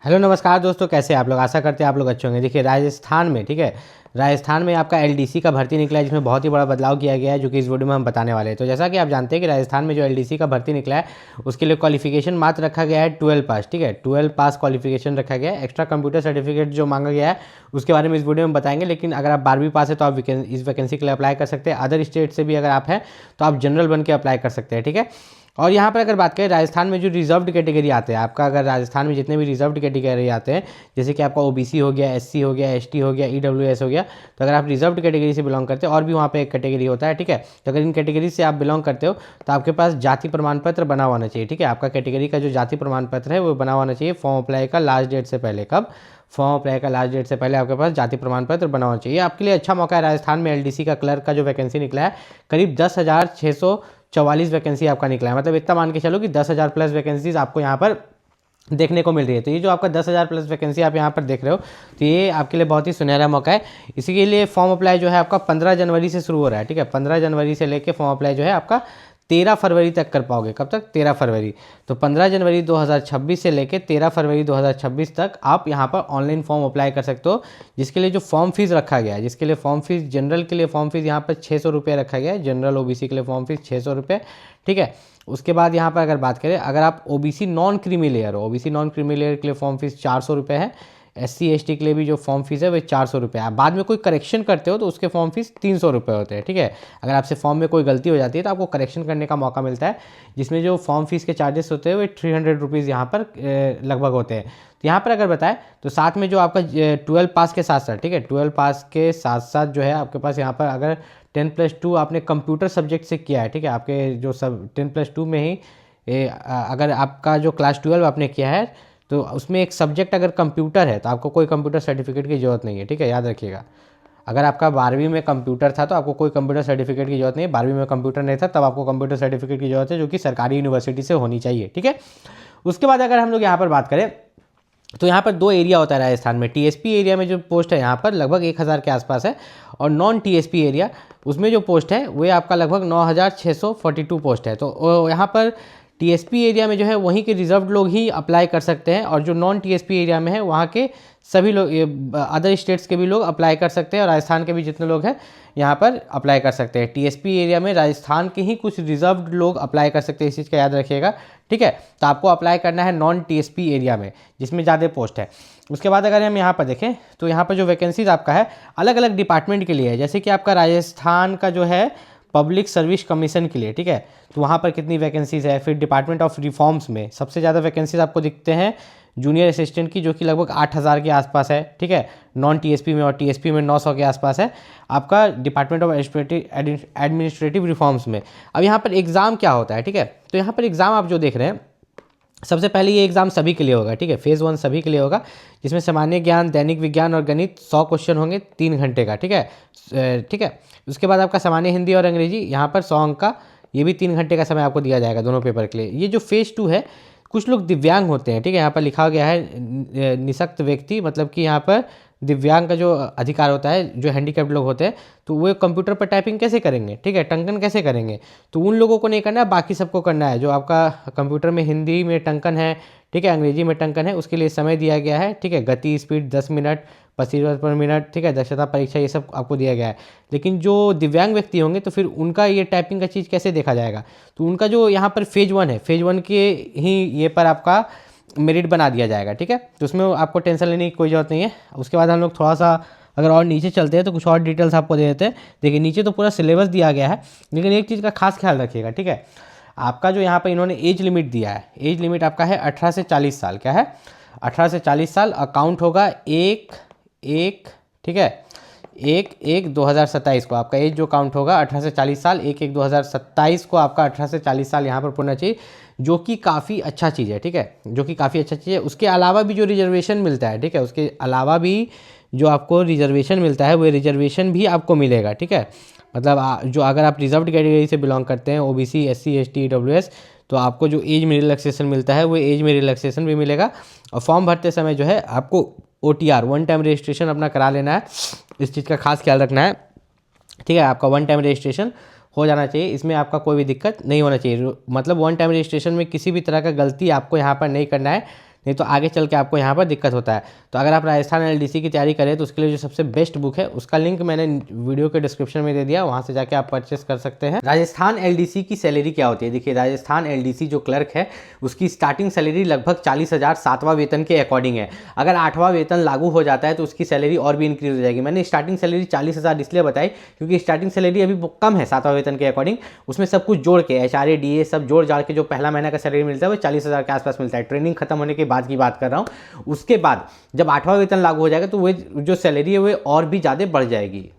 Hello नमस्कार दोस्तों, कैसे आप लोग। आशा करते हैं आप लोग अच्छे होंगे। देखिए राजस्थान में, ठीक है, राजस्थान में आपका एलडीसी का भर्ती निकला है, जिसमें बहुत ही बड़ा बदलाव किया गया है, जो कि इस वीडियो में हम बताने वाले हैं। तो जैसा कि आप जानते हैं कि राजस्थान में जो एलडीसी का भर्ती निकला है, उसके लिए क्वालिफिकेशन मात्र रखा गया है 12 पास, ठीक है, 12 पास क्वालिफिकेशन रखा गया है। एक्स्ट्रा कंप्यूटर सर्टिफिकेट जो मांगा गया है उसके बारे में इस वीडियो में बताएंगे। लेकिन अगर आप 12वीं पास है तो आप इस वैकेंसी के लिए अप्लाई कर सकते हैं। अदर स्टेट से भी अगर आप हैं तो आप जनरल बन के अप्लाई कर सकते हैं, ठीक है। और यहाँ पर अगर बात करें राजस्थान में जो रिजर्व्ड कैटेगरी आते हैं, आपका अगर राजस्थान में जितने भी रिजर्व्ड कैटेगरी आते हैं, जैसे कि आपका ओबीसी हो गया, एससी हो गया, एसटी हो गया, ईडब्ल्यूएस हो गया, तो अगर आप रिजर्व्ड कैटेगरी से बिलोंग करते हैं, और भी वहाँ पे एक कैटेगरी होता है, ठीक है, तो अगर इन कैटेगरी से आप बिलोंग करते हो तो आपके पास जाति प्रमाण पत्र बना होना चाहिए, ठीक है। आपका कैटेगरी का जो जाति प्रमाण पत्र है वो बना होना चाहिए फॉर्म अप्लाई का लास्ट डेट से पहले। कब? फॉर्म अप्लाई का लास्ट डेट से पहले आपके पास जाति प्रमाण पत्र बना होना चाहिए। आपके लिए अच्छा मौका है। राजस्थान में एलडीसी का क्लर्क का जो वैकेंसी निकला है, करीब 10,644 वैकेंसी आपका निकला है। मतलब इतना मान के चलो कि 10,000 प्लस वैकेंसीज आपको यहाँ पर देखने को मिल रही है। तो ये जो आपका 10,000 प्लस वैकेंसी आप यहाँ पर देख रहे हो, तो ये आपके लिए बहुत ही सुनहरा मौका है। इसी के लिए फॉर्म अप्लाई जो है आपका 15 जनवरी से शुरू हो रहा है, ठीक है। 15 जनवरी से लेकर फॉर्म अप्लाई जो है आपका 13 फरवरी तक कर पाओगे। कब तक? 13 फरवरी। तो 15 जनवरी 2026 से लेकर 13 फरवरी 2026 तक आप यहाँ पर ऑनलाइन फॉर्म अप्लाई कर सकते हो, जिसके लिए जो फॉर्म फीस रखा गया है, जिसके लिए फॉर्म फीस, जनरल के लिए फॉर्म फीस यहाँ पर 600 रुपये रखा गया है। जनरल ओबीसी के लिए फॉर्म फीस 600 रुपये, ठीक है। उसके बाद यहाँ पर अगर बात करें, अगर आप ओबीसी नॉन क्रीमी लेयर हो, ओबीसी नॉन क्रीमी लेयर के लिए फॉर्म फीस 400 रुपये है। एससी एसटी के लिए भी जो फॉर्म फीस है वो 400 रुपये है। आप बाद में कोई करेक्शन करते हो तो उसके फॉर्म फीस 300 रुपये होते हैं, ठीक है। अगर आपसे फॉर्म में कोई गलती हो जाती है तो आपको करेक्शन करने का मौका मिलता है, जिसमें जो फॉर्म फीस के चार्जेस होते हैं वो 300 रुपीज़ यहाँ पर लगभग होते हैं। तो यहाँ पर अगर बताएं तो साथ में जो आपका 12 पास के साथ साथ, ठीक है, 12 पास के साथ साथ जो है आपके पास यहाँ पर अगर 10+2 आपने कंप्यूटर सब्जेक्ट से किया है, ठीक है, आपके जो सब 10+2 में ही अगर आपका जो क्लास 12 आपने किया है तो उसमें एक सब्जेक्ट अगर कंप्यूटर है तो आपको कोई कंप्यूटर सर्टिफिकेट की ज़रूरत नहीं है, ठीक है, याद रखिएगा। अगर आपका 12वीं में कंप्यूटर था तो आपको कोई कंप्यूटर सर्टिफिकेट की जरूरत नहीं है। 12वीं में कंप्यूटर नहीं था तब आपको कंप्यूटर सर्टिफिकेट की जरूरत है, जो कि सरकारी यूनिवर्सिटी से होनी चाहिए, ठीक है। उसके बाद अगर हम लोग यहाँ पर बात करें तो यहाँ पर 2 एरिया होता है राजस्थान में। टीएसपी एरिया में जो पोस्ट है यहाँ पर लगभग 1000 के आसपास है, और नॉन टीएसपी एरिया उसमें जो पोस्ट है वो आपका लगभग 9642 पोस्ट है। तो यहाँ पर टीएसपी एरिया में जो है वहीं के रिजर्व्ड लोग ही अप्लाई कर सकते हैं, और जो नॉन टीएसपी एरिया में है वहाँ के सभी लोग, अदर स्टेट्स के भी लोग अप्लाई कर सकते हैं, और राजस्थान के भी जितने लोग हैं यहाँ पर अप्लाई कर सकते हैं। टीएसपी एरिया में राजस्थान के ही कुछ रिजर्व्ड लोग अप्लाई कर सकते हैं, इस चीज़ का याद रखिएगा, ठीक है। तो आपको अप्लाई करना है नॉन टीएसपी एरिया में, जिसमें ज़्यादा पोस्ट है। उसके बाद अगर हम यहाँ पर देखें तो यहाँ पर जो वैकेंसीज आपका है अलग अलग डिपार्टमेंट के लिए है। जैसे कि आपका राजस्थान का जो है पब्लिक सर्विस कमीशन के लिए, ठीक है, तो वहाँ पर कितनी वैकेंसीज है। फिर डिपार्टमेंट ऑफ रिफॉर्म्स में सबसे ज़्यादा वैकेंसीज आपको दिखते हैं जूनियर असिस्टेंट की, जो कि लगभग 8000 के आसपास है, ठीक है, नॉन टीएसपी में, और टीएसपी में 900 के आसपास है आपका डिपार्टमेंट ऑफ एडमिनिस्ट्रेटिव रिफॉर्म्स में। अब यहाँ पर एग्ज़ाम क्या होता है, ठीक है, तो यहाँ पर एग्ज़ाम आप जो देख रहे हैं, सबसे पहले ये एग्ज़ाम सभी के लिए होगा, ठीक है, फेज़ 1 सभी के लिए होगा, जिसमें सामान्य ज्ञान, दैनिक विज्ञान और गणित 100 क्वेश्चन होंगे 3 घंटे का, ठीक है, ठीक है। उसके बाद आपका सामान्य हिंदी और अंग्रेजी यहाँ पर 100 अंक का, ये भी 3 घंटे का समय आपको दिया जाएगा दोनों पेपर के लिए। ये जो फेज़ 2 है, कुछ लोग दिव्यांग होते हैं, ठीक है, यहाँ पर लिखा गया है निःशक्त व्यक्ति, मतलब कि यहाँ पर दिव्यांग का जो अधिकार होता है, जो हैंडीकैप्ड लोग होते हैं, तो वो कंप्यूटर पर टाइपिंग कैसे करेंगे, ठीक है, टंकन कैसे करेंगे, तो उन लोगों को नहीं करना है, बाकी सबको करना है। जो आपका कंप्यूटर में हिंदी में टंकन है, ठीक है, अंग्रेजी में टंकन है, उसके लिए समय दिया गया है, ठीक है, गति स्पीड 10 मिनट, प्रतिशत पर मिनट, ठीक है, दक्षता परीक्षा, ये सब आपको दिया गया है। लेकिन जो दिव्यांग व्यक्ति होंगे तो फिर उनका ये टाइपिंग का चीज़ कैसे देखा जाएगा, तो उनका जो यहाँ पर फेज़ 1 है, फेज़ 1 के ही ये पर आपका मेरिट बना दिया जाएगा, ठीक है, तो उसमें आपको टेंशन लेने की कोई ज़रूरत नहीं है। उसके बाद हम लोग थोड़ा सा अगर और नीचे चलते हैं तो कुछ और डिटेल्स आपको दे देते हैं। देखिए नीचे तो पूरा सिलेबस दिया गया है, लेकिन एक चीज़ का खास ख्याल रखिएगा, ठीक है, आपका जो यहाँ पर इन्होंने एज लिमिट दिया है, एज लिमिट आपका है 18 से 40 साल। क्या है? 18 से 40 साल। अकाउंट होगा 1/1, ठीक है, 1/1/2027 को आपका एज जो काउंट होगा 18 से 40 साल, 1/1/2027 को आपका 18 से 40 साल यहाँ पर पूर्णना चाहिए, जो कि काफ़ी अच्छा चीज़ है, ठीक है, जो कि काफ़ी अच्छा चीज़ है। उसके अलावा भी जो रिजर्वेशन मिलता है, ठीक है, उसके अलावा भी जो आपको रिजर्वेशन मिलता है वो रिजर्वेशन भी आपको मिलेगा, ठीक है। मतलब जो अगर आप रिजर्व्ड कैटेगरी से बिलोंग करते हैं, ओबीसी, एससी, एसटी, ईडब्ल्यूएस, तो आपको जो एज में रिलैक्सेशन मिलता है वो एज में रिलैक्सेशन भी मिलेगा। और फॉर्म भरते समय जो है आपको ओटीआर, वन टाइम रजिस्ट्रेशन अपना करा लेना है, इस चीज़ का खास ख्याल रखना है, ठीक है। आपका वन टाइम रजिस्ट्रेशन हो जाना चाहिए, इसमें आपका कोई भी दिक्कत नहीं होना चाहिए। मतलब वन टाइम रजिस्ट्रेशन में किसी भी तरह का गलती आपको यहाँ पर नहीं करना है, नहीं तो आगे चल के आपको यहाँ पर दिक्कत होता है। तो अगर आप राजस्थान एलडीसी की तैयारी करें तो उसके लिए जो सबसे बेस्ट बुक है उसका लिंक मैंने वीडियो के डिस्क्रिप्शन में दे दिया, वहाँ से जाके आप परचेस कर सकते हैं। राजस्थान एलडीसी की सैलरी क्या होती है? देखिए, राजस्थान एलडीसी जो क्लर्क है उसकी स्टार्टिंग सैलरी लगभग 40,000 7वां वेतन के अकॉर्डिंग है। अगर 8वां वेतन लागू हो जाता है तो उसकी सैलरी और भी इंक्रीज हो जाएगी। मैंने स्टार्टिंग सैलरी 40,000 इसलिए बताई क्योंकि स्टार्टिंग सैलरी अभी कम है 7वां वेतन के अकॉर्डिंग। उसमें सब कुछ जोड़ के HRA DA सब जोड़ जाड़ के जो पहला महीना का सैलरी मिलता है वो 40,000 के आसपास मिलता है। ट्रेनिंग खत्म होने के बाद की बात कर रहा हूँ। उसके बाद जब 8वां वेतन लागू हो जाएगा तो वो जो सैलरी है वो और भी ज़्यादा बढ़ जाएगी।